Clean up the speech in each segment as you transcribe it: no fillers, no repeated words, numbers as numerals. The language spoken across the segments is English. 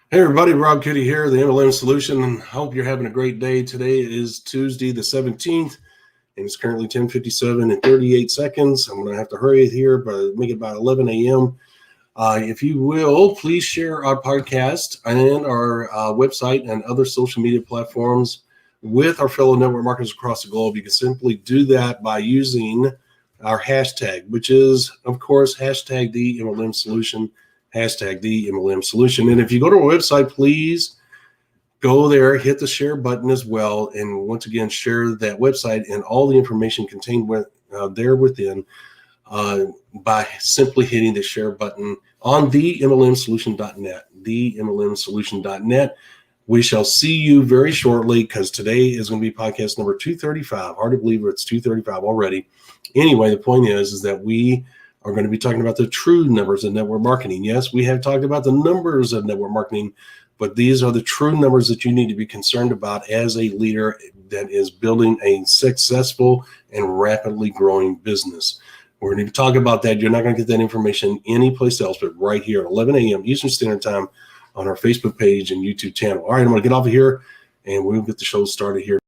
Hey everybody, Rob Kitty here, the MLM Solution, and hope you're having a great day. Today is Tuesday the 17th, and it's currently 10:57 and 38 seconds. I'm going to have to hurry it here, but make it about 11 a.m. If you will, please share our podcast and our website and other social media platforms with our fellow network marketers across the globe. You can simply do that by using our hashtag, which is, of course, hashtag the MLM Solution. Hashtag the MLM Solution. And if you go to our website, please go there, hit the share button as well. And once again, share that website and all the information contained there within by simply hitting the share button on the MLMsolution.net. The MLMsolution.net. We shall see you very shortly because today is going to be podcast number 235. Hard to believe it's 235 already. Anyway, the point is that we are going to be talking about the true numbers of network marketing. Yes, we have talked about the numbers of network marketing, but these are the true numbers that you need to be concerned about as a leader that is building a successful and rapidly growing business. We're going to talk about that. You're not going to get that information anyplace else but right here at 11 a.m. Eastern Standard Time on our Facebook page and YouTube channel. All right, I'm going to get off of here, and we'll get the show started here.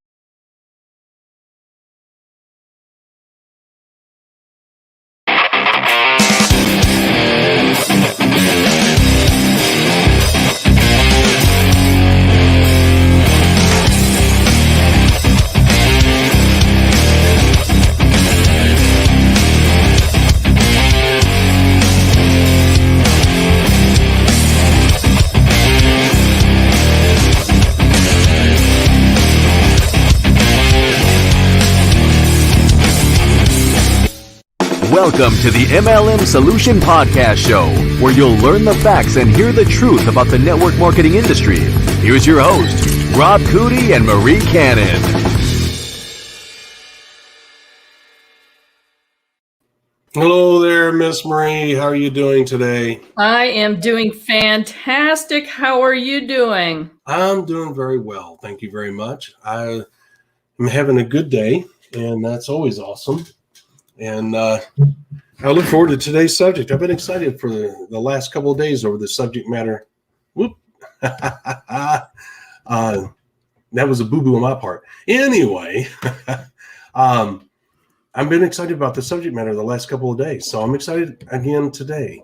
Welcome to the MLM Solution Podcast Show, where you'll learn the facts and hear the truth about the network marketing industry. Here's your host, Rob Cootie and Marie Cannon. Hello there, Miss Marie. How are you doing today? I am doing fantastic. How are you doing? I'm doing very well. Thank you very much. I am having a good day, and that's always awesome. And I look forward to today's subject. I've been excited for the last couple of days over the subject matter. Whoop. That was a boo-boo on my part. Anyway, I've been excited about the subject matter the last couple of days. So I'm excited again today.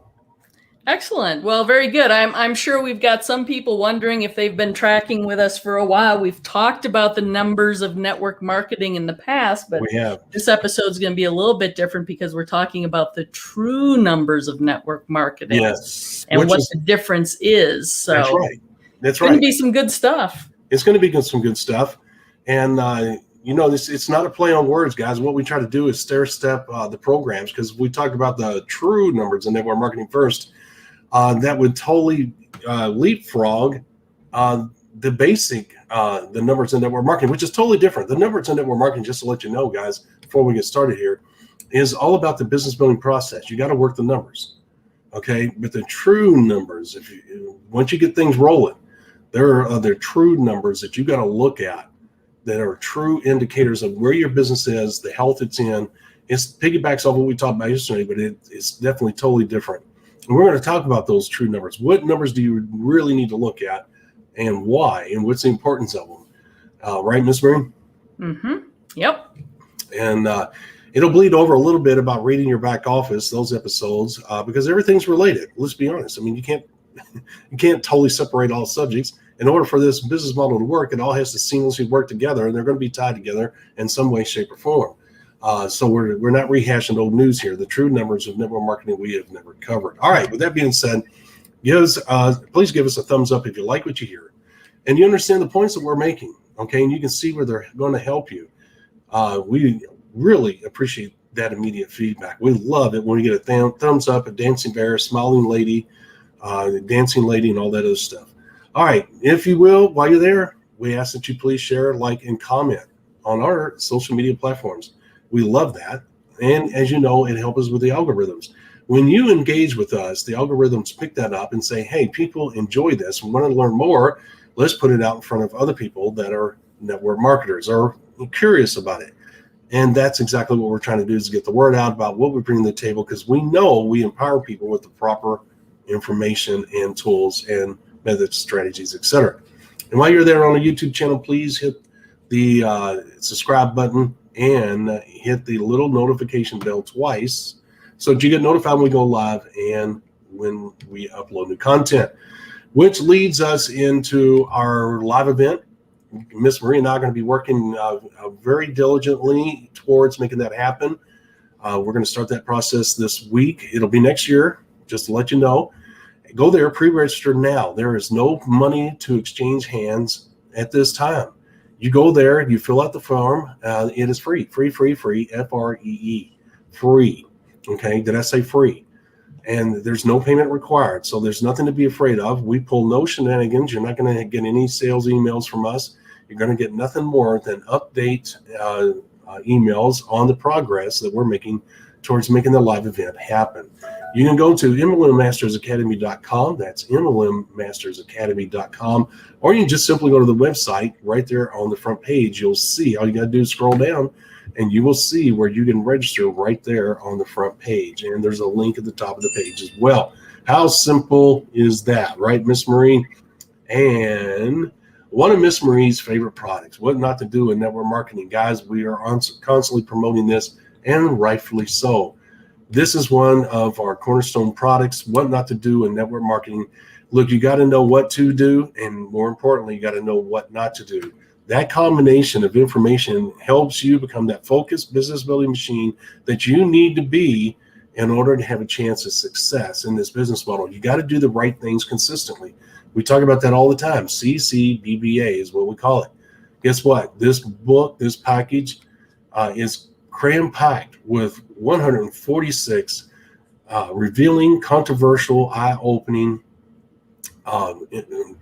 Excellent. Well, very good. I'm sure we've got some people wondering if they've been tracking with us for a while. We've talked about the numbers of network marketing in the past, but this episode is going to be a little bit different because we're talking about the true numbers of network marketing. Yes. And what the difference is. So that's right. It's going to be some good stuff. It's going to be some good stuff. And, it's not a play on words, guys. What we try to do is stair-step the programs because we talked about the true numbers of network marketing first. That would totally leapfrog the basic, the numbers in network marketing, which is totally different. The numbers in network marketing, just to let you know, guys, before we get started here, is all about the business building process. You got to work the numbers, okay? But the true numbers, once you get things rolling, there are other true numbers that you got to look at that are true indicators of where your business is, the health it's in. It piggybacks off what we talked about yesterday, but it's definitely totally different. And we're going to talk about those true numbers. What numbers do you really need to look at and why, and what's the importance of them? Right, Miss Marie? Mm-hmm. Yep. And it'll bleed over a little bit about reading your back office, those episodes, because everything's related. Let's be honest. I mean, you can't totally separate all subjects. In order for this business model to work, it all has to seamlessly work together, and they're going to be tied together in some way, shape, or form. So we're not rehashing old news here. The true numbers of network marketing we have never covered. All right. With that being said, please give us a thumbs up if you like what you hear, and you understand the points that we're making. Okay, and you can see where they're going to help you. We really appreciate that immediate feedback. We love it when we get a thumbs up, a dancing bear, smiling lady, dancing lady, and all that other stuff. All right. If you will, while you're there, we ask that you please share, like, and comment on our social media platforms. We love that. And as you know, it helps us with the algorithms. When you engage with us, the algorithms pick that up and say, hey, people enjoy this. We want to learn more. Let's put it out in front of other people that are network marketers or curious about it. And that's exactly what we're trying to do, is get the word out about what we bring to the table, because we know we empower people with the proper information and tools and methods, strategies, etc. And while you're there on the YouTube channel, please hit the subscribe button and hit the little notification bell twice so that you get notified when we go live and when we upload new content, which leads us into our live event. Miss Marie and I are going to be working very diligently towards making that happen. We're going to start that process this week. It'll be next year, just to let you know. Go there, pre-register now. There is no money to exchange hands at this time. You go there, you fill out the form. It is free, free, F-R-E-E, free. Okay, did I say free? And there's no payment required, so there's nothing to be afraid of. We pull no shenanigans. You're not going to get any sales emails from us. You're going to get nothing more than update emails on the progress that we're making towards making the live event happen. You can go to MLMmastersacademy.com. That's MLMmastersacademy.com. Or you can just simply go to the website right there on the front page. You'll see, all you got to do is scroll down and you will see where you can register right there on the front page. And there's a link at the top of the page as well. How simple is that, right, Miss Marie? And one of Miss Marie's favorite products, what not to do in network marketing. Guys, we are constantly promoting this, and rightfully so. This is one of our cornerstone products, what not to do in network marketing. Look, you got to know what to do, and more importantly, you got to know what not to do. That combination of information helps you become that focused business building machine that you need to be in order to have a chance of success in this business model. You got to do the right things consistently. We talk about that all the time. CCBBA is what we call it. Guess what? This book, this package is cram-packed with 146 revealing, controversial, eye-opening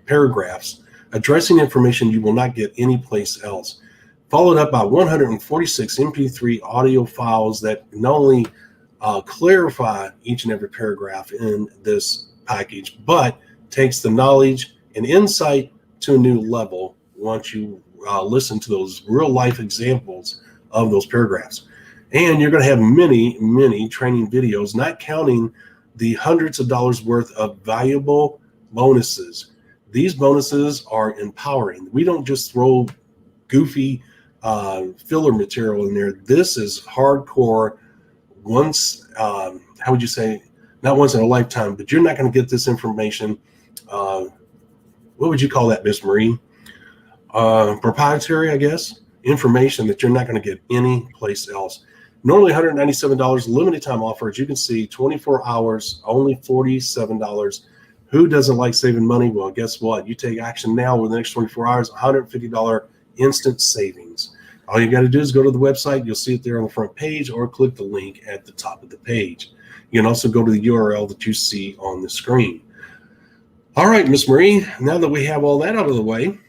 paragraphs addressing information you will not get anyplace else, followed up by 146 MP3 audio files that not only clarify each and every paragraph in this package, but takes the knowledge and insight to a new level once you listen to those real-life examples of those paragraphs. And you're going to have many, many training videos, not counting the hundreds of dollars worth of valuable bonuses. These bonuses are empowering. We don't just throw goofy filler material in there. This is hardcore once, how would you say, not once in a lifetime, but you're not going to get this information. What would you call that, Miss Marie? Proprietary, I guess, information that you're not going to get any place else. Normally $197, limited time offer. As you can see, 24 hours, only $47. Who doesn't like saving money? Well, guess what? You take action now within the next 24 hours, $150 instant savings. All you got to do is go to the website. You'll see it there on the front page, or click the link at the top of the page. You can also go to the URL that you see on the screen. All right, Miss Marie, now that we have all that out of the way,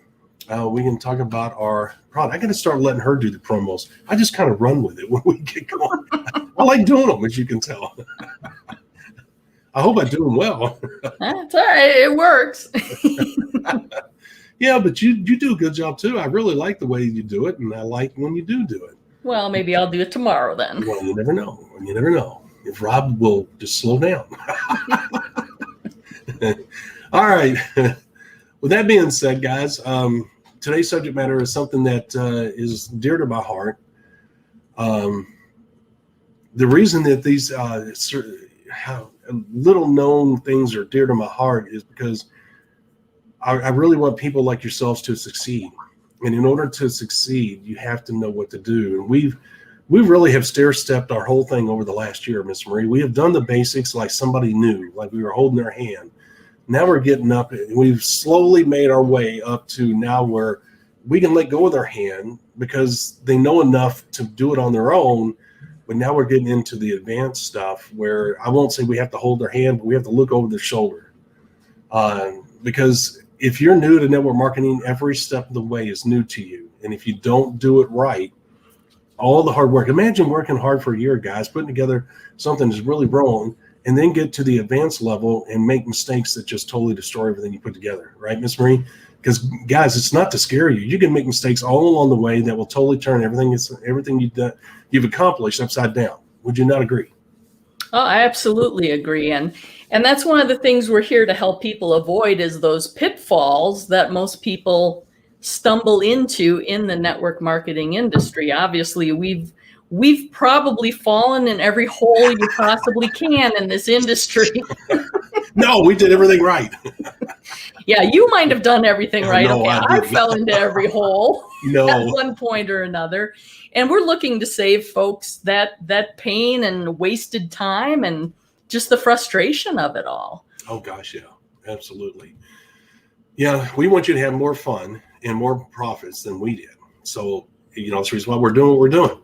we can talk about our product. I got to start letting her do the promos. I just kind of run with it when we get going. I like doing them, as you can tell. I hope I do them well. That's all right. It works. Yeah, but you do a good job too. I really like the way you do it, and I like when you do it. Well, maybe I'll do it tomorrow then. Well, you never know. You never know. If Rob will just slow down. All right. With that being said, guys, today's subject matter is something that is dear to my heart. The reason that these little known things are dear to my heart is because I really want people like yourselves to succeed. And in order to succeed, you have to know what to do. And we really have stair-stepped our whole thing over the last year, Miss Marie. We have done the basics like somebody new, like we were holding their hand. Now we're getting up, and we've slowly made our way up to now where we can let go of their hand because they know enough to do it on their own. But now we're getting into the advanced stuff where I won't say we have to hold their hand, but we have to look over their shoulder. Because if you're new to network marketing, every step of the way is new to you. And if you don't do it right, all the hard work, imagine working hard for a year, guys, putting together something that's really wrong, and then get to the advanced level and make mistakes that just totally destroy everything you put together. Right, Miss Marie? Because, guys, it's not to scare you. You can make mistakes all along the way that will totally turn everything you've accomplished upside down. Would you not agree? Oh, I absolutely agree. And that's one of the things we're here to help people avoid is those pitfalls that most people stumble into in the network marketing industry. Obviously, we've probably fallen in every hole you possibly can in this industry. No, we did everything right. Yeah, you might have done everything right. No, Okay, I did fell into every hole No. at one point or another. And we're looking to save folks that pain and wasted time and just the frustration of it all. Oh gosh, yeah, absolutely. Yeah, we want you to have more fun and more profits than we did. So, that's the reason why we're doing what we're doing.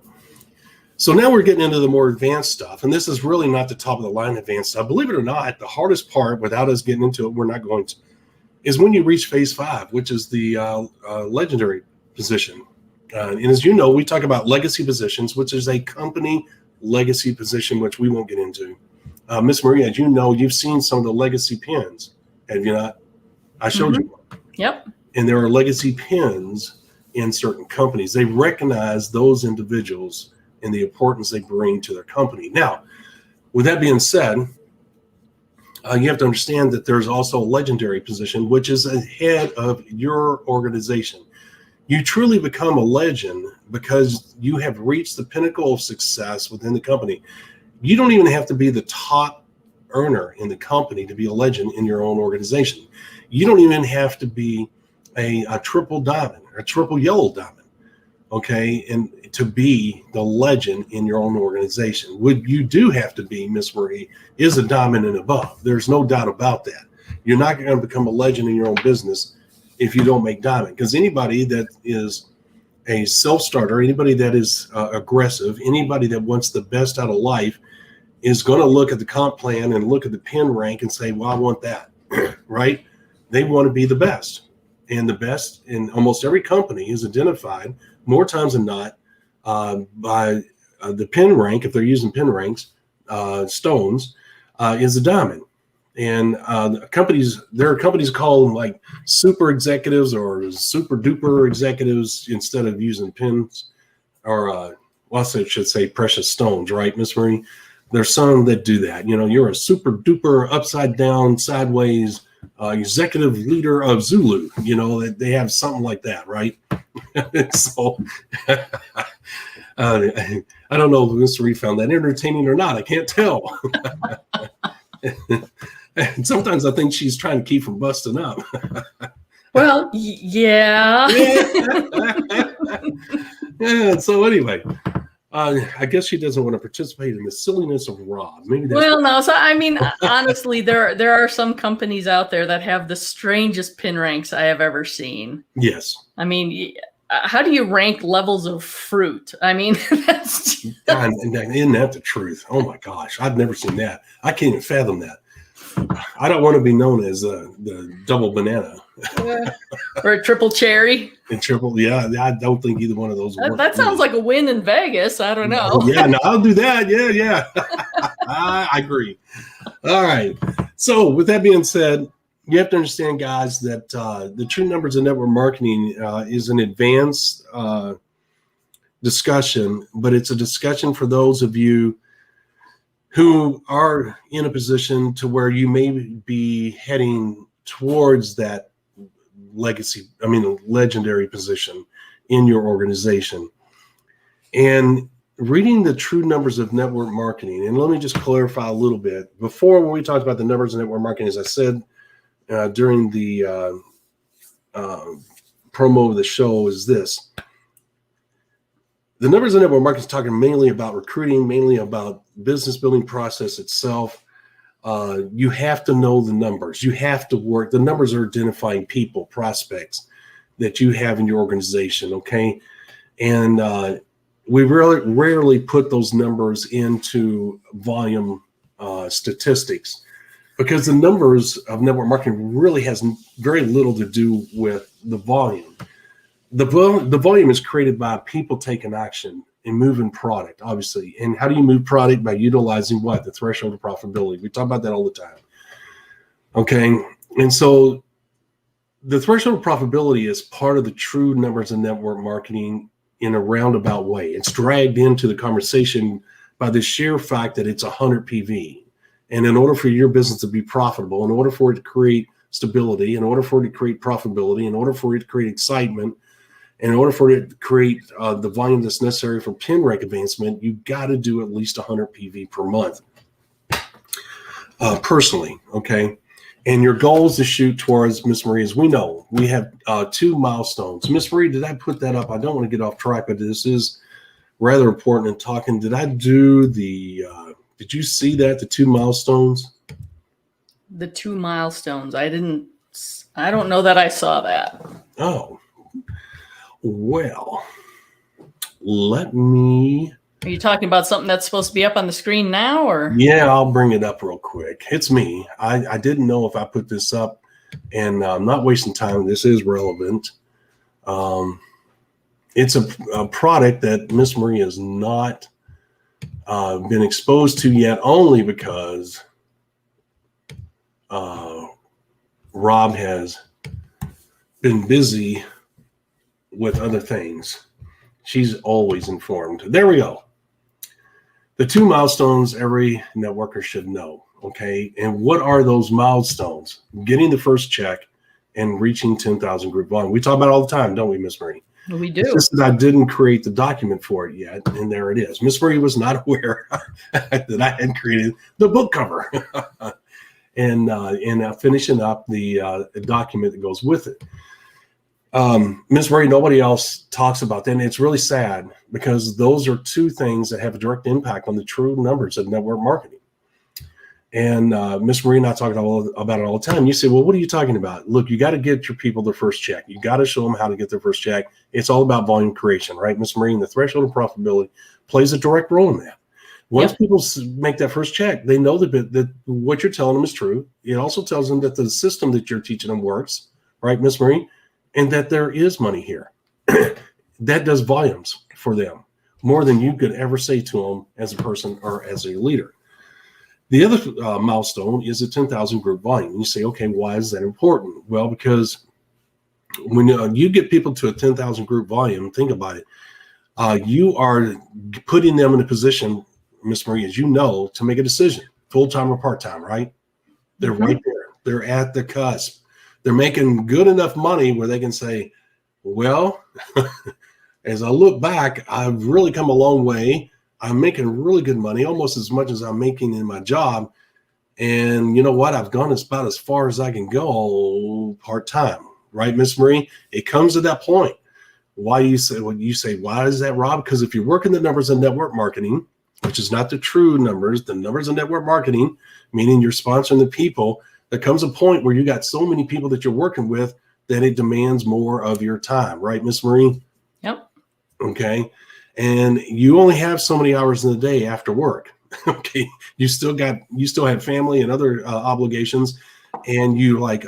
So now we're getting into the more advanced stuff. And this is really not the top of the line advanced stuff. Believe it or not, the hardest part, without us getting into it, we're not going to, is when you reach phase 5, which is the legendary position. And as you know, we talk about legacy positions, which is a company legacy position, which we won't get into. Miss Maria, as you know, you've seen some of the legacy pins, have you not? I showed you one. Yep. And there are legacy pins in certain companies. They recognize those individuals and the importance they bring to their company. Now, with that being said, you have to understand that there's also a legendary position, which is ahead of your organization. You truly become a legend because you have reached the pinnacle of success within the company. You don't even have to be the top earner in the company to be a legend in your own organization. You don't even have to be a triple diamond, a triple yellow diamond, okay, and to be the legend in your own organization. What you do have to be, Miss Marie, is a diamond and above. There's no doubt about that. You're not going to become a legend in your own business if you don't make diamond, because anybody that is a self-starter, anybody that is aggressive, anybody that wants the best out of life is going to look at the comp plan and look at the pin rank and say, well, I want that, right? They want to be the best. And the best in almost every company is identified more times than not by the pin rank. If they're using pin ranks, stones, is a diamond. And there are companies called them like super executives or super duper executives instead of using pins or, I should say precious stones, right, Miss Marie? There's some that do that. You're a super duper upside down, sideways executive leader of Zulu. They have something like that, right? So I don't know if Miss Marie found that entertaining or not. I can't tell. And sometimes I think she's trying to keep from busting up. Well, yeah. Yeah. So anyway, I guess she doesn't want to participate in the silliness of Rob. Maybe that's no. So I mean, honestly, there are some companies out there that have the strangest pin ranks I have ever seen. Yes. I mean, how do you rank levels of fruit? I mean, that's isn't that the truth? Oh my gosh, I've never seen that. I can't even fathom that. I don't want to be known as the double banana. Or a triple cherry. And triple, yeah. I don't think either one of those work. That sounds like a win in Vegas. I don't know. Yeah, no, I'll do that. Yeah. I agree. All right. So with that being said, you have to understand, guys, that the true numbers of network marketing is an advanced discussion, but it's a discussion for those of you who are in a position to where you may be heading towards that legendary position in your organization. And reading the true numbers of network marketing, and let me just clarify a little bit. Before, when we talked about the numbers of network marketing, as I said during the promo of the show, is this. The numbers of network marketing is talking mainly about recruiting, mainly about business building process itself. You have to know the numbers. You have to work. The numbers are identifying people, prospects that you have in your organization, okay? And we rarely put those numbers into volume statistics because the numbers of network marketing really has very little to do with the volume. The volume is created by people taking action and moving product, obviously. And how do you move product? By utilizing what? The threshold of profitability. We talk about that all the time. Okay. And so the threshold of profitability is part of the true numbers of network marketing in a roundabout way. It's dragged into the conversation by the sheer fact that it's 100 PV. And in order for your business to be profitable, in order for it to create stability, in order for it to create profitability, in order for it to create excitement, in order for it to create the volume that's necessary for pin rank advancement, you got to do at least 100 PV per month. Personally, okay? And your goal is to shoot towards, Miss Marie, as we know, we have 2 milestones. Miss Marie, did I put that up? I don't want to get off track, but this is rather important in talking. Did I do did you see that, the 2 milestones? The 2 milestones. I don't know that I saw that. Oh, well, let me. Are you talking about something that's supposed to be up on the screen now, or? Yeah, I'll bring it up real quick. It's me. I didn't know if I put this up, and I'm not wasting time. This is relevant. It's a product that Miss Marie has not been exposed to yet, only because Rob has been busy with other things. She's always informed. There we go. The 2 milestones every networker should know, okay? And what are those milestones? Getting the first check and reaching 10,000 group volume. We talk about it all the time, don't we, Miss Marie? We do. It's just that I didn't create the document for it yet, and there it is. Miss Marie was not aware that I had created the book cover and finishing up the document that goes with it. Miss Marie, nobody else talks about that, and it's really sad because those are 2 things that have a direct impact on the true numbers of network marketing. And Miss Marie and I talk about it all the time. You say, well, what are you talking about? Look, you got to get your people their first check. You got to show them how to get their first check. It's all about volume creation, right, Miss Marie? And the threshold of profitability plays a direct role in that. Once people make that first check, they know that what you're telling them is true. It also tells them that the system that you're teaching them works, right, Miss Marie? And that there is money here. That does volumes for them, more than you could ever say to them as a person or as a leader. The other milestone is a 10,000 group volume. You say, okay, why is that important? Well, because when you get people to a 10,000 group volume, think about it. You are putting them in a position, Miss Marie, as you know, to make a decision, full-time or part-time, right? They're right there. They're at the cusp. They're making good enough money where they can say, well, as I look back, I've really come a long way. I'm making really good money, almost as much as I'm making in my job. And you know what? I've gone about as far as I can go part-time, right, Miss Marie? It comes to that point. Why you say, why is that, Rob? Because if you're working the numbers in network marketing, which is not the true numbers, the numbers in network marketing, meaning you're sponsoring the people, there comes a point where you got so many people that you're working with that it demands more of your time, right, Miss Marie? Yep. Okay. And you only have so many hours in the day after work. Okay. You still have family and other obligations. And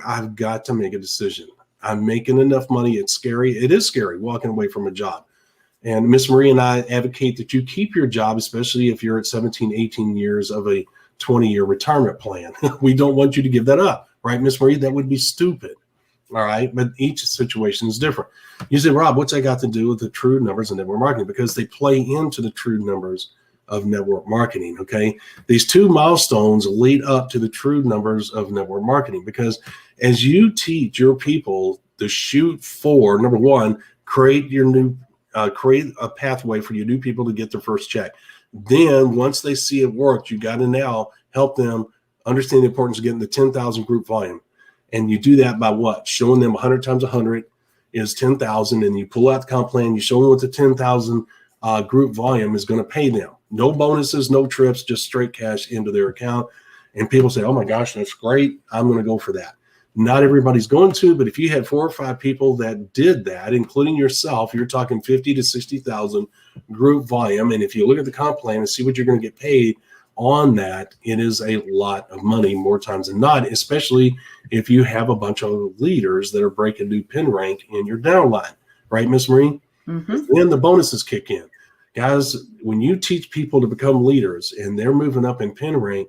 I've got to make a decision. I'm making enough money. It's scary. It is scary walking away from a job. And Miss Marie and I advocate that you keep your job, especially if you're at 17, 18 years of a 20-year retirement plan. We don't want you to give that up, right, Miss Marie? That would be stupid. All right. But each situation is different. You say, Rob, what's that got to do with the true numbers of network marketing? Because they play into the true numbers of network marketing. Okay. These 2 milestones lead up to the true numbers of network marketing, because as you teach your people to shoot for, number 1, create a pathway for your new people to get their first check. Then once they see it worked, you got to now help them understand the importance of getting the 10,000 group volume. And you do that by what? Showing them 100 times 100 is 10,000. And you pull out the comp plan, you show them what the 10,000 group volume is going to pay them. No bonuses, no trips, just straight cash into their account. And people say, oh my gosh, that's great. I'm going to go for that. Not everybody's going to, but if you had 4 or 5 people that did that, including yourself, you're talking 50 to 60,000 group volume. And if you look at the comp plan and see what you're going to get paid on that, it is a lot of money more times than not, especially if you have a bunch of leaders that are breaking new pin rank in your downline, right, Miss Marie? Mm-hmm. Then the bonuses kick in. Guys, when you teach people to become leaders and they're moving up in pin rank,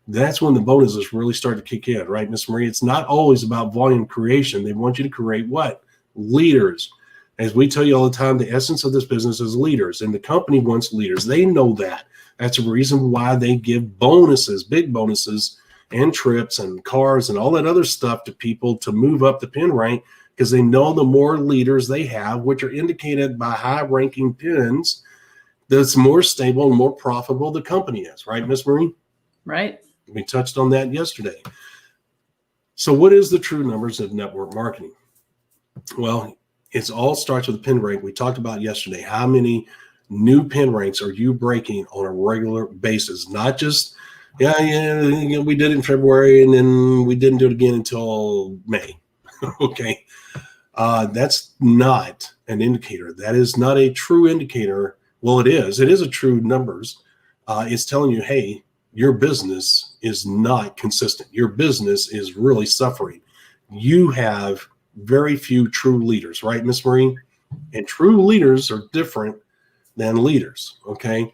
that's when the bonuses really start to kick in, right, Miss Marie? It's not always about volume creation. They want you to create what? Leaders. As we tell you all the time, the essence of this business is leaders, and the company wants leaders. They know that. That's the reason why they give bonuses, big bonuses, and trips and cars and all that other stuff to people to move up the pin rank, because they know the more leaders they have, which are indicated by high-ranking pins, that's more stable and more profitable the company is. Right, Miss Marie? Right. We touched on that yesterday. So what is the true numbers of network marketing? Well, it all starts with the pin rank. We talked about yesterday. How many new pin ranks are you breaking on a regular basis? Not just, we did it in February and then we didn't do it again until May. Okay. That's not an indicator. That is not a true indicator. Well, it is. It is a true numbers. It's telling you, hey, your business is not consistent. Your business is really suffering. You have very few true leaders, right, Miss Marie? And true leaders are different than leaders, okay?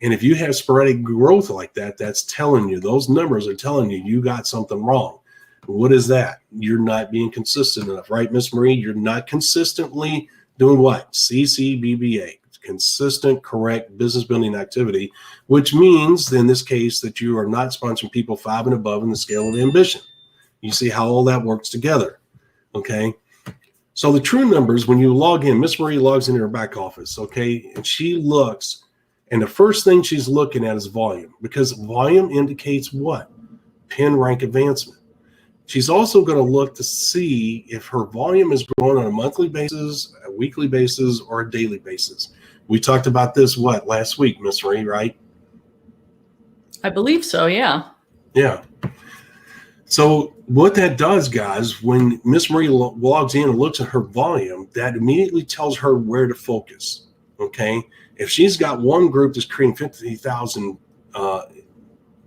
And if you have sporadic growth like that, that's telling you, those numbers are telling you you got something wrong. What is that? You're not being consistent enough, right, Miss Marie? You're not consistently doing what? CCBBA, consistent, correct business building activity, which means in this case that you are not sponsoring people 5 and above in the scale of ambition. You see how all that works together. Okay, so the true numbers, when you log in, Miss Marie logs into her back office, okay, and she looks, and the first thing she's looking at is volume, because volume indicates what? Pin rank advancement. She's also going to look to see if her volume is growing on a monthly basis, a weekly basis, or a daily basis. We talked about this, last week, Miss Marie, right? I believe so, yeah. Yeah. So what that does, guys, when Miss Marie logs in and looks at her volume, that immediately tells her where to focus, okay? If she's got one group that's creating 50,000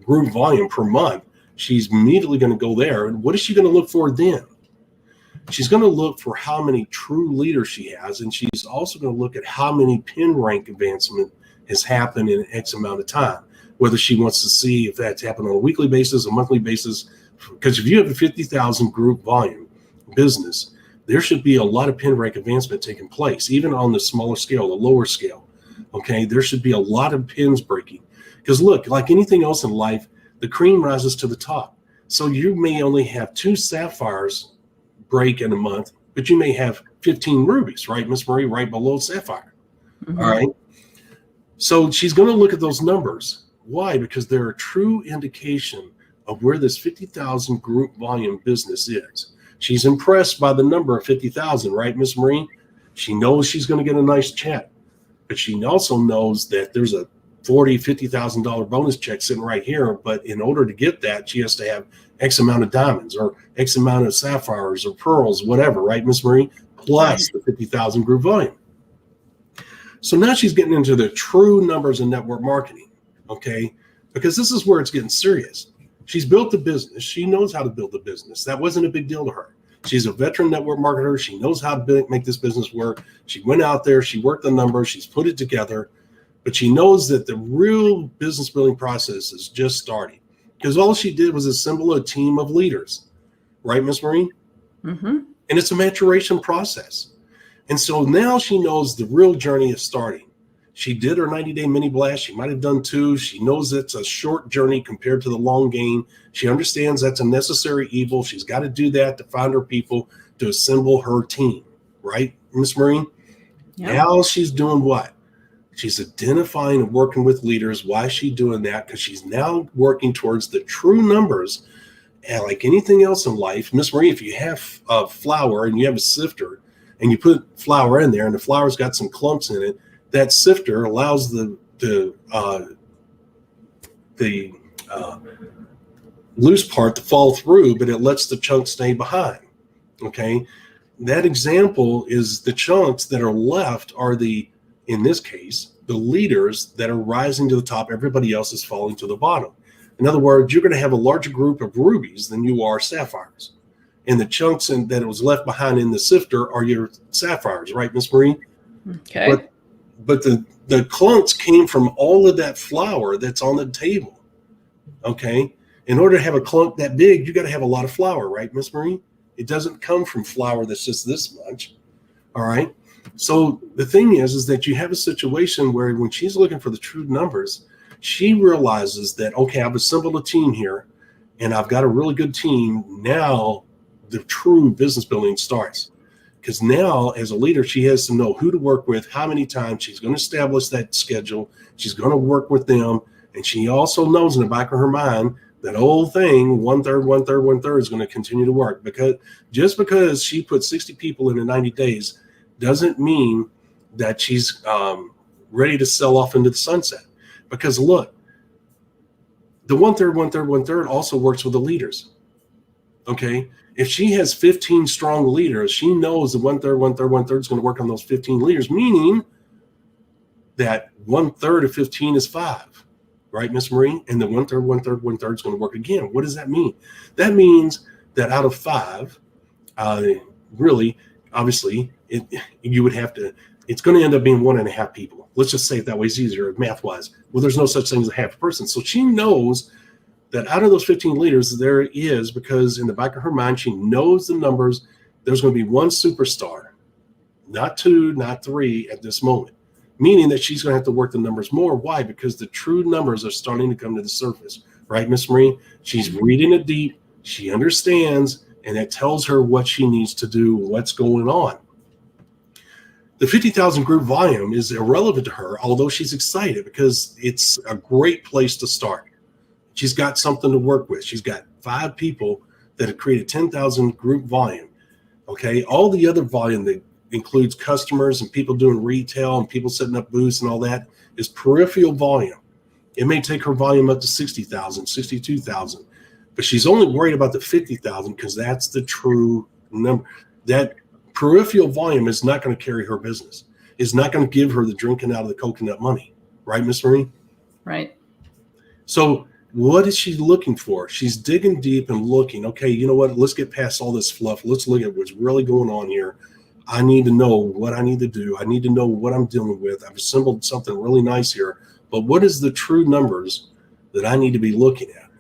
group volume per month, she's immediately going to go there. And what is she going to look for then? She's going to look for how many true leaders she has, and she's also going to look at how many pin rank advancement has happened in X amount of time, whether she wants to see if that's happened on a weekly basis, a monthly basis. Because if you have a 50,000 group volume business, there should be a lot of pin rank advancement taking place, even on the smaller scale, the lower scale. Okay, there should be a lot of pins breaking. Because look, like anything else in life, the cream rises to the top. So you may only have 2 sapphires break in a month, but you may have 15 rubies, right, Miss Marie, right below sapphire. Mm-hmm. All right. So she's going to look at those numbers. Why? Because they're a true indication of where this 50,000 group volume business is. She's impressed by the number of 50,000, right, Miss Marie? She knows she's going to get a nice check, but she also knows that there's a $50,000 bonus check sitting right here. But in order to get that, she has to have X amount of diamonds or X amount of sapphires or pearls, whatever, right, Miss Marie? Plus the 50,000 group volume. So now she's getting into the true numbers in network marketing, okay? Because this is where it's getting serious. She's built the business. She knows how to build the business. That wasn't a big deal to her. She's a veteran network marketer. She knows how to make this business work. She went out there. She worked the numbers. She's put it together. But she knows that the real business building process is just starting. Because all she did was assemble a team of leaders. Right, Miss Marie? Mm-hmm. And it's a maturation process. And so now she knows the real journey is starting. She did her 90-day mini blast. She might have done 2. She knows it's a short journey compared to the long game. She understands that's a necessary evil. She's got to do that to find her people, to assemble her team. Right, Miss Marie? Yep. Now she's doing what? She's identifying and working with leaders. Why is she doing that? Because she's now working towards the true numbers. And like anything else in life, Miss Marie, if you have flour and you have a sifter and you put flour in there and the flour's got some clumps in it, that sifter allows the loose part to fall through, but it lets the chunks stay behind. Okay, that example is the chunks that are left are in this case, the leaders that are rising to the top. Everybody else is falling to the bottom. In other words, you're going to have a larger group of rubies than you are sapphires. And the chunks that was left behind in the sifter are your sapphires, right, Miss Marie? Okay. But the clumps came from all of that flour that's on the table, okay? In order to have a clump that big, you got to have a lot of flour, right, Miss Marie? It doesn't come from flour that's just this much, all right? So the thing is that you have a situation where when she's looking for the true numbers, she realizes that, okay, I've assembled a team here and I've got a really good team. Now the true business building starts. Because now, as a leader, she has to know who to work with, how many times. She's going to establish that schedule. She's going to work with them. And she also knows in the back of her mind that old thing, 1/3, 1/3, 1/3 is going to continue to work. Because just because she put 60 people in 90 days doesn't mean that she's ready to sell off into the sunset. Because look, the 1/3, 1/3, 1/3 also works with the leaders. Okay. If she has 15 strong leaders, she knows the 1/3, 1/3, 1/3 is going to work on those 15 leaders, meaning that 1/3 of 15 is 5, right, Miss Marie? And the 1/3, 1/3, 1/3 is going to work again. What does that mean? That means that out of 5, really, obviously, you would have to, it's going to end up being 1.5 people. Let's just say it that way. It's easier math-wise. Well, there's no such thing as a half a person. So she knows that out of those 15 leaders, there is, because in the back of her mind, she knows the numbers. There's going to be one superstar, not 2, not 3 at this moment, meaning that she's going to have to work the numbers more. Why? Because the true numbers are starting to come to the surface, right, Miss Marie? She's reading it deep. She understands, and it tells her what she needs to do, what's going on. The 50,000 group volume is irrelevant to her, although she's excited because it's a great place to start. She's got something to work with. She's got 5 people that have created 10,000 group volume. Okay. All the other volume that includes customers and people doing retail and people setting up booths and all that is peripheral volume. It may take her volume up to 60,000, 62,000, but she's only worried about the 50,000 because that's the true number. That peripheral volume is not going to carry her business. It's not going to give her the drinking out of the coconut money. Right, Miss Marie? Right. So what is she looking for? She's digging deep and looking, okay, you know what? Let's get past all this fluff. Let's look at what's really going on here. I need to know what I need to do. I need to know what I'm dealing with. I've assembled something really nice here, but what is the true numbers that I need to be looking at?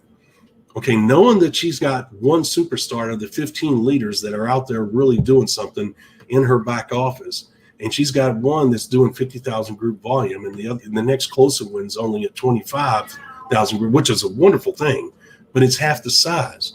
Okay, knowing that she's got one superstar of the 15 leaders that are out there really doing something in her back office, and she's got one that's doing 50,000 group volume, and the next closest one's only at 25,000 group, which is a wonderful thing, but it's half the size.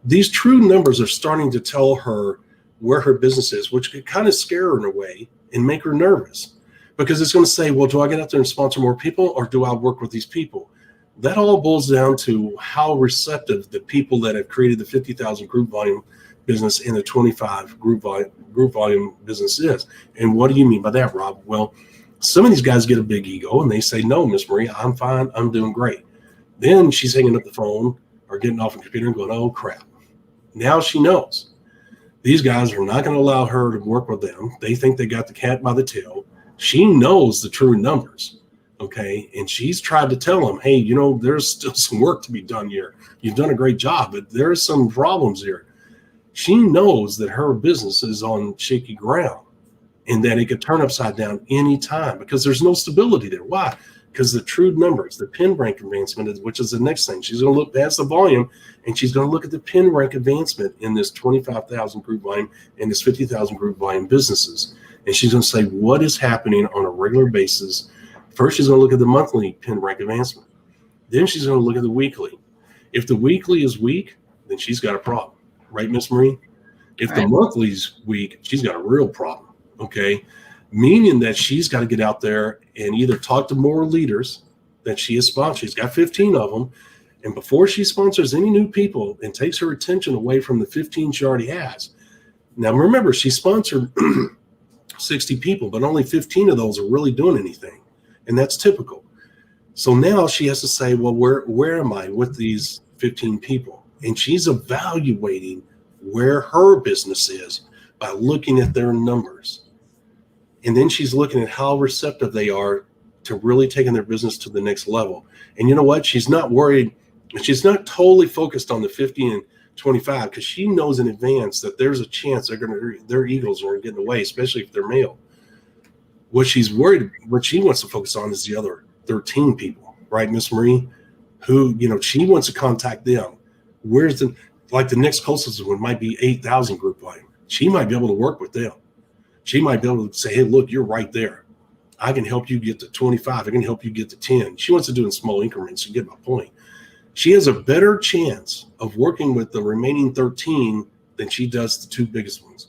These true numbers are starting to tell her where her business is, which could kind of scare her in a way and make her nervous, because it's going to say, well, do I get out there and sponsor more people, or do I work with these people? That all boils down to how receptive the people that have created the 50,000 group volume business and the 25 group volume business is. And what do you mean by that, Rob? Well, some of these guys get a big ego and they say, no, Miss Marie, I'm fine. I'm doing great. Then she's hanging up the phone or getting off the computer and going, oh, crap. Now she knows. These guys are not going to allow her to work with them. They think they got the cat by the tail. She knows the true numbers. Okay. And she's tried to tell them, hey, you know, there's still some work to be done here. You've done a great job, but there's some problems here. She knows that her business is on shaky ground and that it could turn upside down anytime because there's no stability there. Why? Because the true numbers, the pin rank advancement, which is the next thing. She's going to look past the volume and she's going to look at the pin rank advancement in this 25,000 group volume and this 50,000 group volume businesses. And she's going to say, what is happening on a regular basis? First, she's going to look at the monthly pin rank advancement. Then she's going to look at the weekly. If the weekly is weak, then she's got a problem. Right, Miss Marie? If the monthly's weak, she's got a real problem. Okay. Meaning that she's got to get out there and either talk to more leaders that she has sponsored. She's got 15 of them. And before she sponsors any new people and takes her attention away from the 15 she already has. Now, remember, she sponsored 60 people, but only 15 of those are really doing anything. And that's typical. So now she has to say, well, where am I with these 15 people? And she's evaluating where her business is by looking at their numbers. And then she's looking at how receptive they are to really taking their business to the next level. And you know what? She's not worried. She's not totally focused on the 50 and 25 because she knows in advance that there's a chance their egos are getting away, especially if they're male. What she wants to focus on is the other 13 people, right, Miss Marie? Who, you know, she wants to contact them. The next closest one might be 8,000 group volume. She might be able to work with them. She might be able to say, hey, look, you're right there. I can help you get to 25. I can help you get to 10. She wants to do it in small increments. You get my point. She has a better chance of working with the remaining 13 than she does the two biggest ones.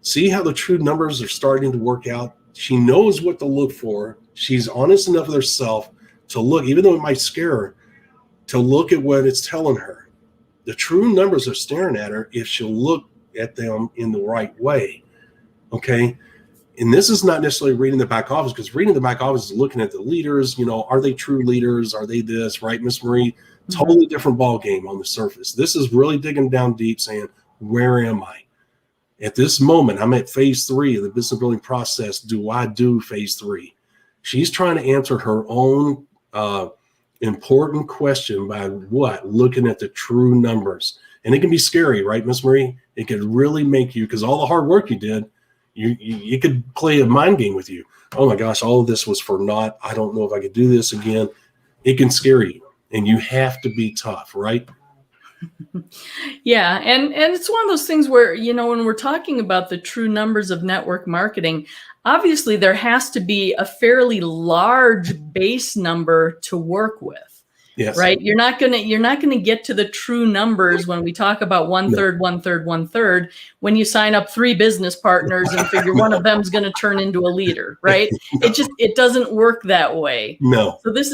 See how the true numbers are starting to work out? She knows what to look for. She's honest enough with herself to look, even though it might scare her, to look at what it's telling her. The true numbers are staring at her if she'll look at them in the right way. Okay? And this is not necessarily reading the back office, because reading the back office is looking at the leaders. Are they true leaders? Are they this, right, Miss Marie? Totally different ball game on the surface. This is really digging down deep, saying, where am I? At this moment, I'm at phase 3 of the business building process. Do I do phase 3? She's trying to answer her own important question by what? Looking at the true numbers. And it can be scary, right, Miss Marie? It could really make you, because all the hard work you did, you could play a mind game with you. Oh my gosh, all of this was for naught. I don't know if I could do this again. It can scare you, and you have to be tough, right? Yeah. And it's one of those things where, when we're talking about the true numbers of network marketing, obviously there has to be a fairly large base number to work with. Yes. Right. You're not gonna get to the true numbers when we talk about 1/3, 1/3, 1/3, when you sign up 3 business partners and figure one of them is going to turn into a leader. Right. No. It doesn't work that way. No. So this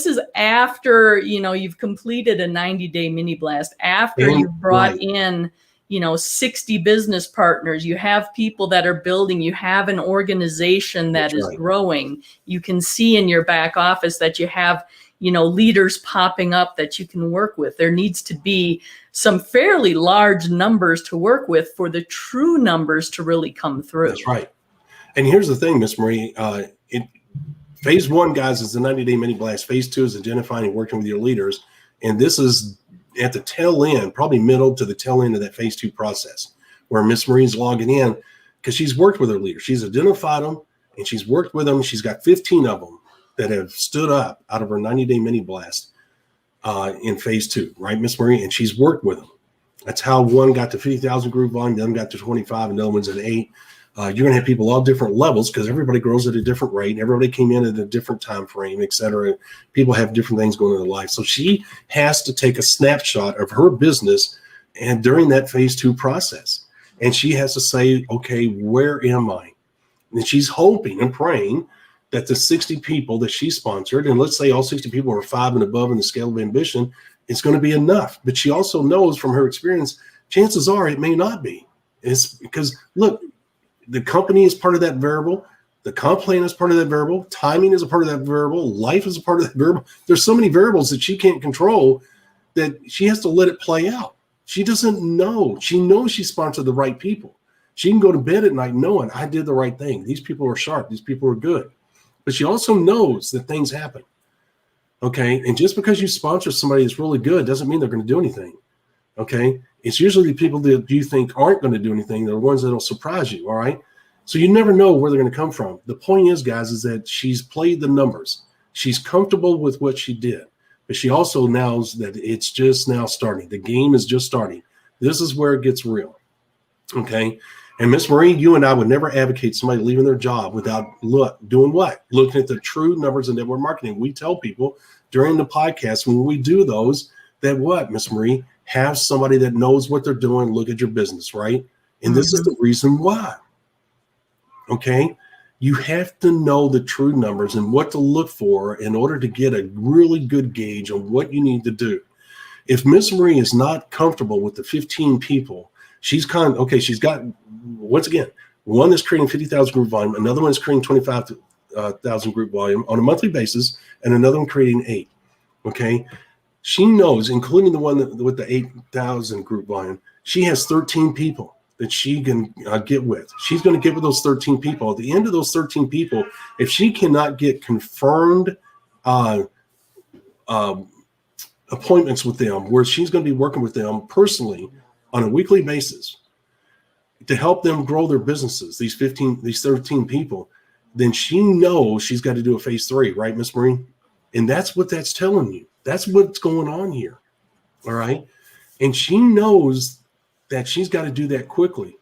is after, you've completed a 90-day mini blast, after you've brought in, 60 business partners. You have people that are building, you have an organization that is growing. You can see in your back office that you have, leaders popping up that you can work with. There needs to be some fairly large numbers to work with for the true numbers to really come through. That's right. And here's the thing, Miss Marie, phase 1, guys, is the 90-day mini blast. Phase 2 is identifying and working with your leaders. And this is at the tail end, probably middle to the tail end of that phase 2 process, where Miss Marie's logging in because she's worked with her leaders. She's identified them and she's worked with them. She's got 15 of them that have stood up out of her 90-day mini blast in phase 2, right, Miss Marie? And she's worked with them. That's how one got to 50,000 group volume, the other got to 25, and the other one's at 8. You're going to have people all different levels because everybody grows at a different rate. And everybody came in at a different time frame, et cetera. People have different things going on in their life. So she has to take a snapshot of her business and during that phase 2 process. And she has to say, okay, where am I? And she's hoping and praying that the 60 people that she sponsored, and let's say all 60 people are 5 and above in the scale of ambition, it's going to be enough. But she also knows from her experience, chances are it may not be. It's because, look, the company is part of that variable. The comp plan is part of that variable. Timing is a part of that variable. Life is a part of that variable. There's so many variables that she can't control that she has to let it play out. She doesn't know. She knows she sponsored the right people. She can go to bed at night knowing I did the right thing. These people are sharp. These people are good. But she also knows that things happen. Okay. And just because you sponsor somebody that's really good doesn't mean they're going to do anything. Okay. It's usually the people that you think aren't going to do anything. They're the ones that'll surprise you. All right. So you never know where they're going to come from. The point is, guys, is that she's played the numbers. She's comfortable with what she did, but she also knows that it's just now starting. The game is just starting. This is where it gets real. Okay. And Miss Marie, you and I would never advocate somebody leaving their job without doing what? Looking at the true numbers of network marketing. We tell people during the podcast when we do those that what, Miss Marie, have somebody that knows what they're doing, look at your business, right? And this is the reason why. Okay. You have to know the true numbers and what to look for in order to get a really good gauge on what you need to do. If Miss Marie is not comfortable with the 15 people, she's she's got, once again, one is creating 50,000 group volume, another one is creating 25,000 group volume on a monthly basis, and another one creating 8. Okay. She knows, including the one with the 8,000 group volume, she has 13 people that she can get with. She's going to get with those 13 people. At the end of those 13 people, if she cannot get confirmed appointments with them, where she's going to be working with them personally on a weekly basis to help them grow their businesses, these 13 people, then she knows she's got to do a phase 3, right, Miss Marie? And that's what that's telling you. That's what's going on here. All right. And she knows that she's got to do that quickly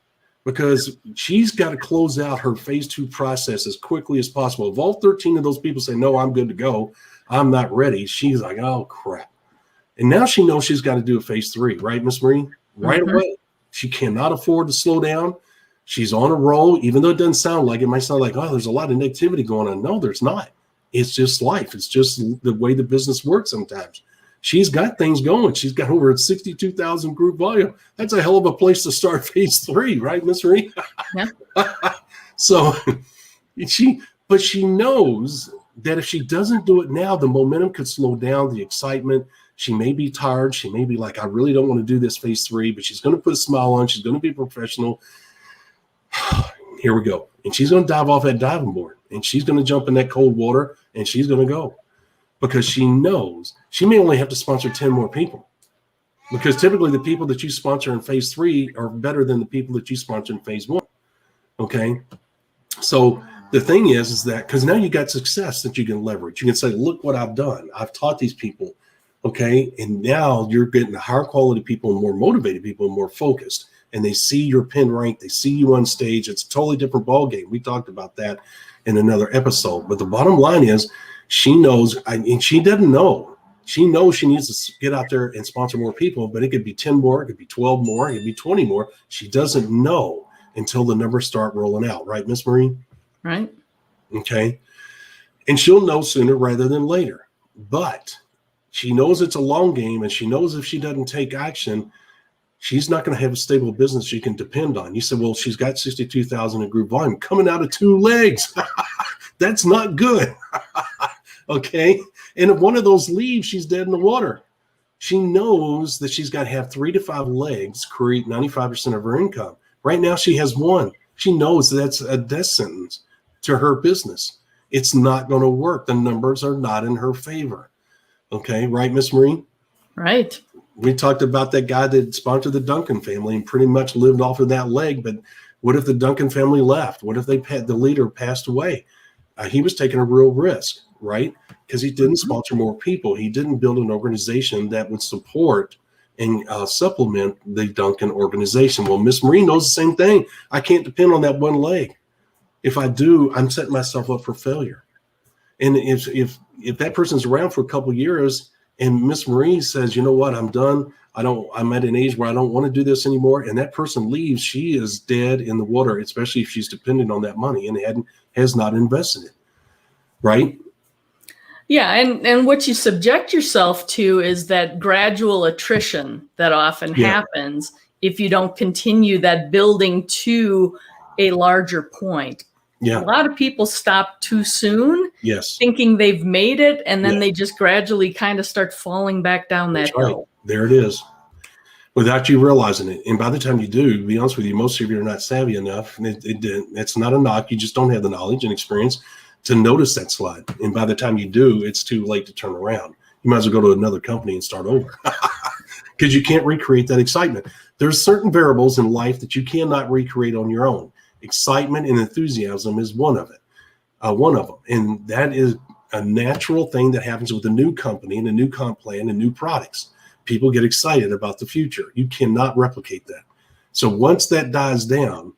because she's got to close out her phase 2 process as quickly as possible. If all 13 of those people say, no, I'm good to go, I'm not ready, she's like, oh, crap. And now she knows she's got to do a phase 3, right, Miss Marie? Right away. She cannot afford to slow down. She's on a roll, even though it doesn't sound like it. Might sound like, oh, there's a lot of negativity going on. No, there's not. It's just life. It's just the way the business works sometimes. She's got things going. She's got over 62,000 group volume. That's a hell of a place to start phase 3, right, Miss Marie? Yeah. So she knows that if she doesn't do it now, the momentum could slow down, the excitement. She may be tired. She may be like, I really don't want to do this phase 3, but she's going to put a smile on. She's going to be professional. Here we go. And she's going to dive off that diving board, and she's going to jump in that cold water, and she's going to go, because she knows she may only have to sponsor 10 more people, because typically the people that you sponsor in phase 3 are better than the people that you sponsor in phase 1. Okay. So the thing is that because now you got success that you can leverage. You can say, look what I've done. I've taught these people. Okay. And now you're getting the higher quality people, more motivated people, more focused. And they see your pin rank. They see you on stage. It's a totally different ball game. We talked about that in another episode. But the bottom line is she knows, and she doesn't know. She knows she needs to get out there and sponsor more people, but it could be 10 more, it could be 12 more, it could be 20 more. She doesn't know until the numbers start rolling out. Right, Miss Marie? Right. Okay. And she'll know sooner rather than later. But she knows it's a long game, and she knows if she doesn't take action, she's not going to have a stable business she can depend on. You said, well, she's got 62,000 in group volume coming out of 2 legs. That's not good. Okay. And if one of those leaves, she's dead in the water. She knows that she's got to have 3 to 5 legs create 95% of her income. Right now, she has 1. She knows that's a death sentence to her business. It's not going to work. The numbers are not in her favor. Okay. Right, Miss Marie? Right. We talked about that guy that sponsored the Duncan family and pretty much lived off of that leg. But what if the Duncan family left? What if the leader passed away? He was taking a real risk, right? Because he didn't sponsor more people. He didn't build an organization that would support and supplement the Duncan organization. Well, Miss Marie knows the same thing. I can't depend on that one leg. If I do, I'm setting myself up for failure. And if that person's around for a couple of years, and Miss Marie says, you know what, I'm done. I'm at an age where I don't want to do this anymore. And that person leaves, she is dead in the water, especially if she's dependent on that money and has not invested it. Right? Yeah. And what you subject yourself to is that gradual attrition that often happens if you don't continue that building to a larger point. Yeah. A lot of people stop too soon, thinking they've made it, and then they just gradually kind of start falling back down that hill. There it is, without you realizing it. And by the time you do, to be honest with you, most of you are not savvy enough. And it's not a knock. You just don't have the knowledge and experience to notice that slide. And by the time you do, it's too late to turn around. You might as well go to another company and start over, because you can't recreate that excitement. There's certain variables in life that you cannot recreate on your own. Excitement and enthusiasm is one of them. And that is a natural thing that happens with a new company and a new comp plan and new products. People get excited about the future. You cannot replicate that. So once that dies down,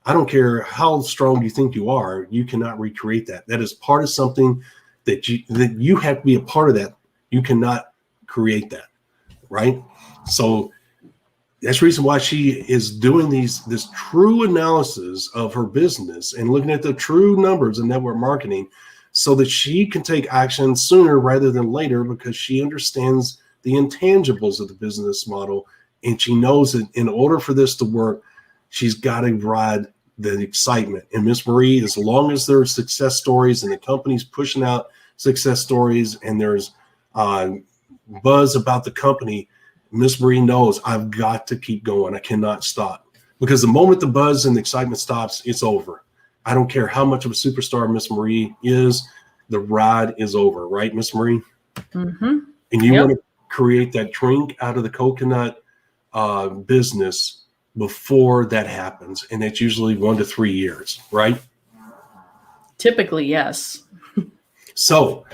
I don't care how strong you think you are, you cannot recreate that. That is part of something that you have to be a part of that. You cannot create that, right? So that's the reason why she is doing this true analysis of her business and looking at the true numbers in network marketing, so that she can take action sooner rather than later, because she understands the intangibles of the business model. And she knows that in order for this to work, she's got to ride the excitement. And Miss Marie, as long as there are success stories and the company's pushing out success stories and there's buzz about the company, Miss Marie knows I've got to keep going. I cannot stop, because the moment the buzz and the excitement stops, it's over. I don't care how much of a superstar Miss Marie is, the ride is over, right, Miss Marie? Mm-hmm. And you want to create that drink out of the coconut business before that happens. And it's usually 1 to 3 years, right? Typically, yes. So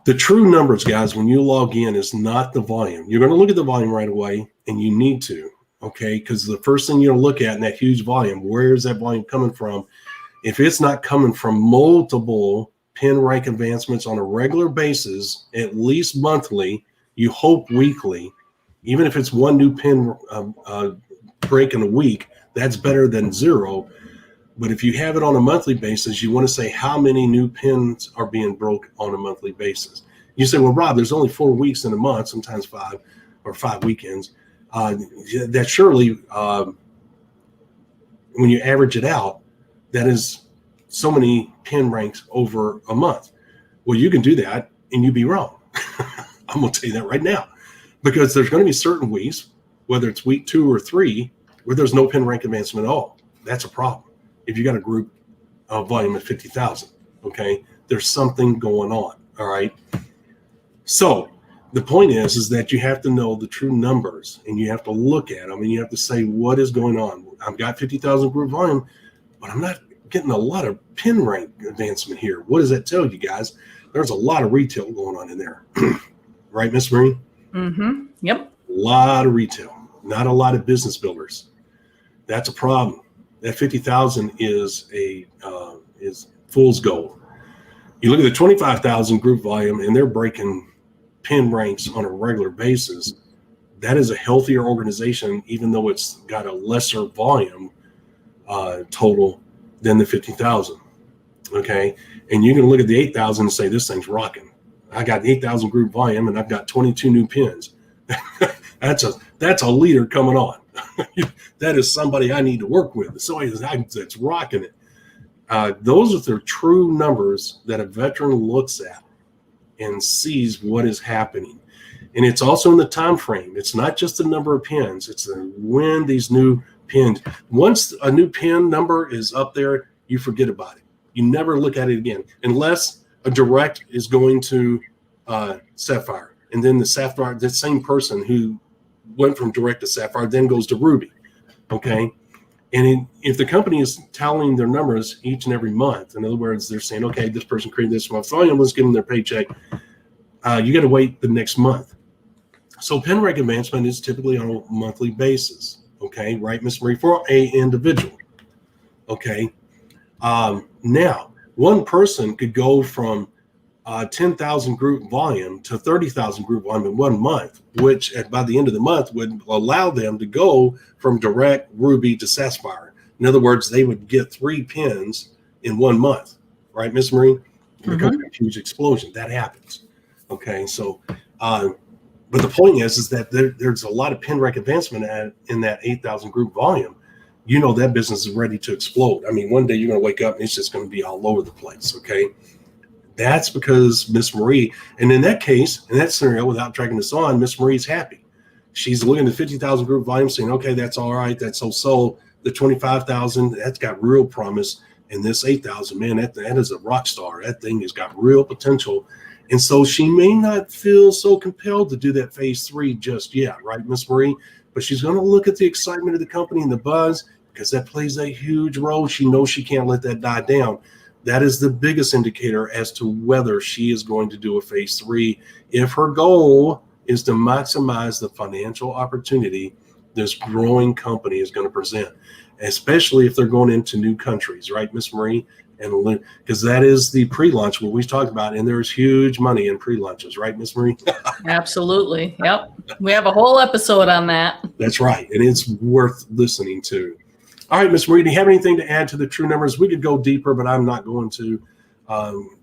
the true numbers, guys, when you log in, is not the volume. You're going to look at the volume right away, and you need to. Okay, because the first thing you'll look at in that huge volume, where is that volume coming from? If it's not coming from multiple pin rank advancements on a regular basis, at least monthly, you hope weekly, even if it's one new pin break in a week, that's better than zero. But if you have it on a monthly basis, you want to say how many new pins are being broke on a monthly basis. You say, well, Rob, there's only 4 weeks in a month, sometimes 5 or 5 weekends. That surely, when you average it out, that is so many pin ranks over a month. Well, you can do that and you'd be wrong. I'm going to tell you that right now, because there's going to be certain weeks, whether it's week 2 or 3, where there's no pin rank advancement at all. That's a problem. If you got a group volume of 50,000, okay, there's something going on. All right. So the point is that you have to know the true numbers and you have to look at them and you have to say, what is going on? I've got 50,000 group volume, but I'm not getting a lot of pin rank advancement here. What does that tell you guys? There's a lot of retail going on in there. Right, Miss Marie? Mm-hmm. Yep. A lot of retail, not a lot of business builders. That's a problem. That 50,000 is fool's gold. You look at the 25,000 group volume and they're breaking pin ranks on a regular basis. That is a healthier organization, even though it's got a lesser volume total than the 50,000. Okay. And you can look at the 8,000 and say, this thing's rocking. I got 8,000 group volume and I've got 22 new pins. That's a leader coming on. That is somebody I need to work with. Somebody that's rocking it. Those are the true numbers that a veteran looks at and sees what is happening. And it's also in the time frame. It's not just the number of pins. It's when these new pins. Once a new pin number is up there, you forget about it. You never look at it again unless a direct is going to Sapphire. And then the Sapphire, that same person who went from direct to Sapphire then goes to Ruby. Okay. And if the company is tallying their numbers each and every month, in other words, they're saying, okay, this person created this month volume, let's give them their paycheck. You got to wait the next month. So pin rank advancement is typically on a monthly basis. Okay. Right, Ms. Marie, for a individual. Okay. Now, one person could go from 10,000 group volume to 30,000 group volume in 1 month, which by the end of the month would allow them to go from direct, Ruby to Sapphire. In other words, they would get 3 pins in 1 month, right, Miss Marie? Because a huge explosion that happens. Okay, so, but the point is that there's a lot of pin rank advancement in that 8,000 group volume. You know that business is ready to explode. I mean, one day you're going to wake up and it's just going to be all over the place. Okay. That's because Miss Marie, and in that case, in that scenario, without dragging this on, Miss Marie's happy. She's looking at the 50,000 group volume saying, okay, that's all right. That's so. The 25,000, that's got real promise. And this 8,000, man, that is a rock star. That thing has got real potential. And so she may not feel so compelled to do that phase 3 just yet, right, Miss Marie? But she's going to look at the excitement of the company and the buzz because that plays a huge role. She knows she can't let that die down. That is the biggest indicator as to whether she is going to do a phase 3. If her goal is to maximize the financial opportunity this growing company is going to present, especially if they're going into new countries, right, Miss Marie? And because that is the pre-launch what we talked about, and there's huge money in pre-launches, right, Miss Marie? Absolutely. Yep. We have a whole episode on that. That's right. And it's worth listening to. All right, Miss Marie, do you have anything to add to the true numbers? We could go deeper, but I'm not going to.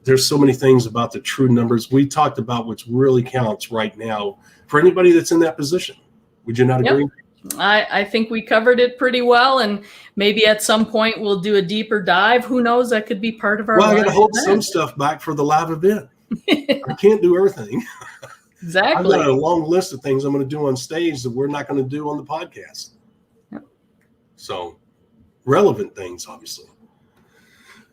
There's so many things about the true numbers. We talked about what really counts right now for anybody that's in that position. Would you not agree? I think we covered it pretty well, and maybe at some point we'll do a deeper dive. Who knows? That could be part of our. Well, I got to hold some stuff back for the live event. I can't do everything. Exactly. I've got a long list of things I'm going to do on stage that we're not going to do on the podcast. Yep. So, relevant things, obviously.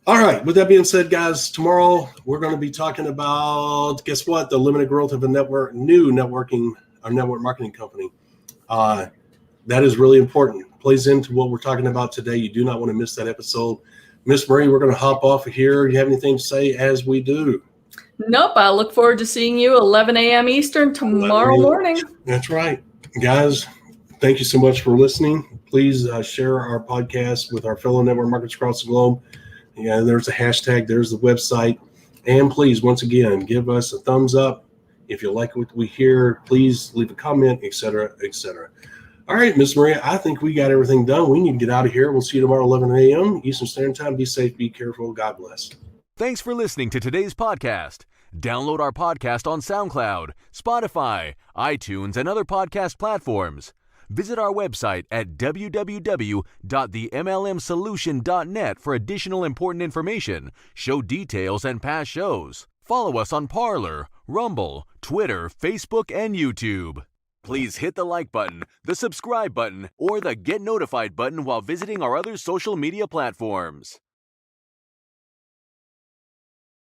All right. With that being said, guys, tomorrow we're going to be talking about, guess what? The limited growth of a network marketing company. That is really important. Plays into what we're talking about today. You do not want to miss that episode. Miss Marie, we're going to hop off of here. Do you have anything to say as we do? Nope. I look forward to seeing you 11 a.m. Eastern tomorrow morning. That's right. Guys, thank you so much for listening. Please share our podcast with our fellow network marketers across the globe. Yeah, there's a hashtag, there's the website. And please, once again, give us a thumbs up. If you like what we hear, please leave a comment, etc., etc. All right, Miss Maria, I think we got everything done. We need to get out of here. We'll see you tomorrow, 11 a.m. Eastern Standard Time. Be safe, be careful. God bless. Thanks for listening to today's podcast. Download our podcast on SoundCloud, Spotify, iTunes, and other podcast platforms. Visit our website at www.themlmsolution.net for additional important information, show details, and past shows. Follow us on Parler, Rumble, Twitter, Facebook, and YouTube. Please hit the like button, the subscribe button, or the get notified button while visiting our other social media platforms.